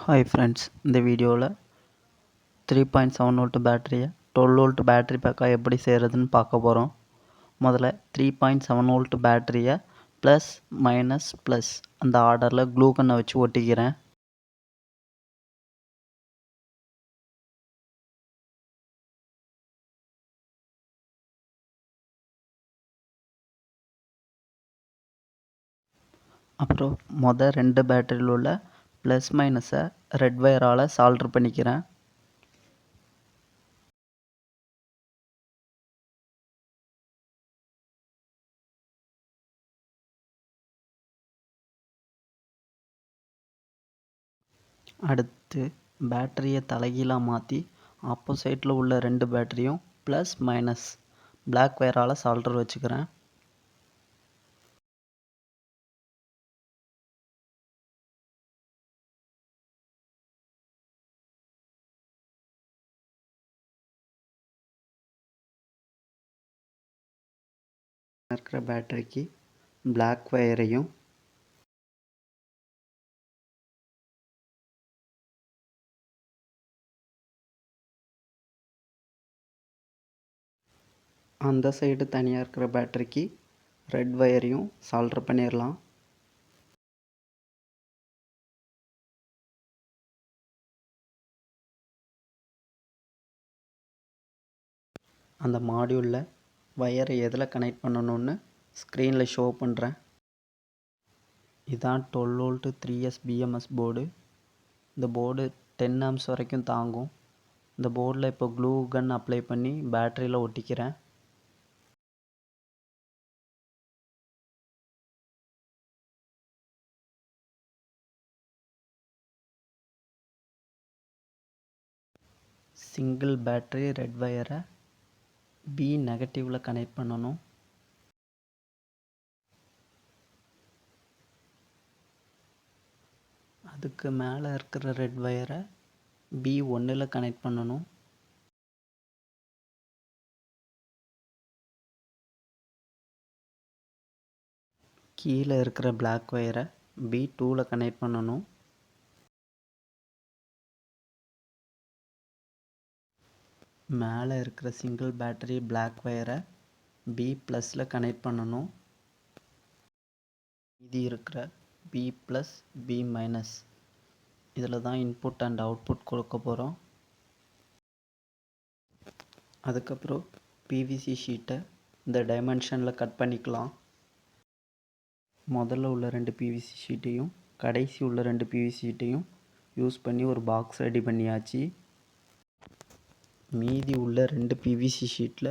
Hi friends, இந்த வீடியோவில் 3.7 volt பேட்டரியை 12 வோல்ட் பேட்டரி பேக்காக எப்படி செய்கிறதுன்னு பார்க்க போகிறோம். முதல்ல 3.7 வோல்ட் பேட்டரியை ப்ளஸ் மைனஸ் ப்ளஸ் அந்த ஆர்டரில் க்ளூ கன்னை வச்சு ஒட்டிக்கிறேன். அப்புறம் ரெண்டு பேட்டரியில் உள்ள ப்ளஸ் மைனஸை ரெட் வயரால் சால்டர் பண்ணிக்கிறேன். அடுத்து பேட்டரியை தலைகீழாக மாற்றி ஆப்போசைட்டில் உள்ள ரெண்டு பேட்டரியும் ப்ளஸ் மைனஸ் பிளாக் வயரால் சால்டர் வச்சுக்கிறேன். இருக்கிற பேட்டரிக்கு பிளாக் வயரையும் அந்த சைடு தனியாக இருக்கிற பேட்டரிக்கு ரெட் வயரையும் சால்டர் பண்ணிடலாம். அந்த மாடியூலில் வயரை எதில் கனெக்ட் பண்ணணும்னு ஸ்க்ரீனில் ஷோ பண்ணுறேன். இதான் 12 வோல்ட் 3S BMS போர்டு. இந்த போர்டு 10 ஆம்ஸ் வரைக்கும் தாங்கும். இந்த போர்டில் இப்போ க்ளூ கன் அப்ளை பண்ணி பேட்டரியில் ஒட்டிக்கிறேன். சிங்கிள் பேட்டரி ரெட் வயரை பி நெகட்டிவில் கனெக்ட் பண்ணணும். அதுக்கு மேலே இருக்கிற ரெட் வயரை B1ல் கனெக்ட் பண்ணணும். கீழே இருக்கிற பிளாக் வயரை B2ல் கனெக்ட் பண்ணணும். மேலே இருக்கிற சிங்கிள் பேட்டரி பிளாக் வயரை B+ல் கனெக்ட் பண்ணணும். இது இருக்கிற B+, B- இதில் தான் இன்புட் அண்ட் அவுட்புட் கொடுக்க போகிறோம். அதுக்கப்புறம் பிவிசி ஷீட்டை இந்த டைமென்ஷனில் கட் பண்ணிக்கலாம். முதல்ல உள்ள ரெண்டு பிவிசி ஷீட்டையும் கடைசி உள்ள ரெண்டு பிவிசி ஷீட்டையும் யூஸ் பண்ணி ஒரு பாக்ஸ் ரெடி பண்ணியாச்சு. மீதி உள்ள ரெண்டு பிவிசி ஷீட்டில்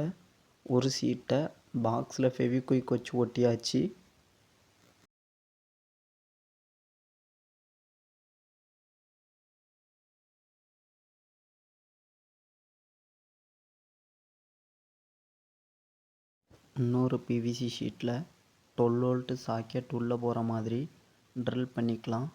ஒரு ஷீட்டை பாக்ஸில் ஃபெவிக்விக் வச்சு ஒட்டியாச்சு. இன்னொரு பிவிசி ஷீட்டில் 12 வோல்ட் சாக்கெட் உள்ளே போகிற மாதிரி ட்ரில் பண்ணிக்கலாம்.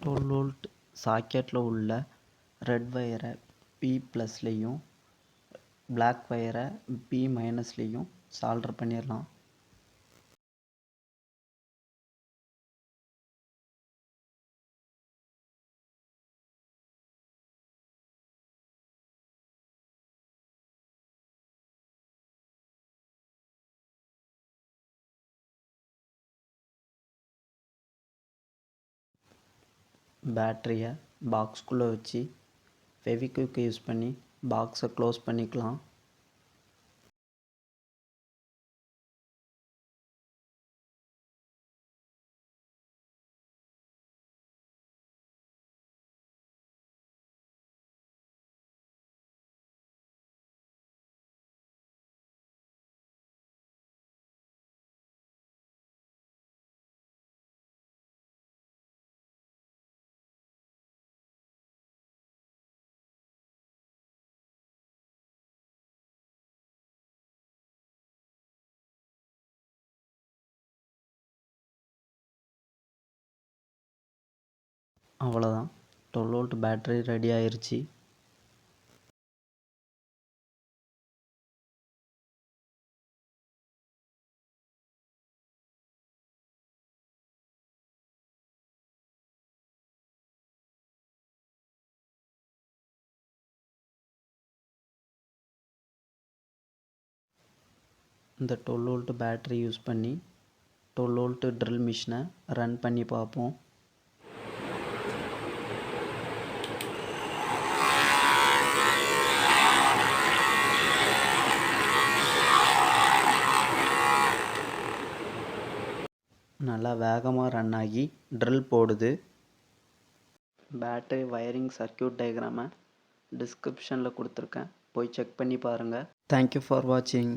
டுவெல் வோல்ட் சாக்கெட்டில் உள்ள ரெட் வயரை B+லையும் பிளாக் வயரை B-லையும் சால்டர் பண்ணிடலாம். பேட்டரியை பாக்ஸ்குள்ளே வச்சு ஃபெவிக்விக் யூஸ் பண்ணி பாக்ஸை க்ளோஸ் பண்ணிக்கலாம். அவ்வளோதான், 12 வோல்ட் பேட்டரி ரெடி ஆயிருச்சு. இந்த 12 வோல்ட் பேட்டரி யூஸ் பண்ணி 12 வோல்ட் ட்ரில் மிஷினை ரன் பண்ணி பார்ப்போம். நல்லா வேகமாக ரன் ஆகி ட்ரில் போடுது. பேட்டரி வயரிங் சர்க்யூட் டயக்ராமை டிஸ்கிரிப்ஷனில் கொடுத்துருக்கேன், போய் செக் பண்ணி பாருங்கள். தேங்க்யூ ஃபார் வாட்சிங்.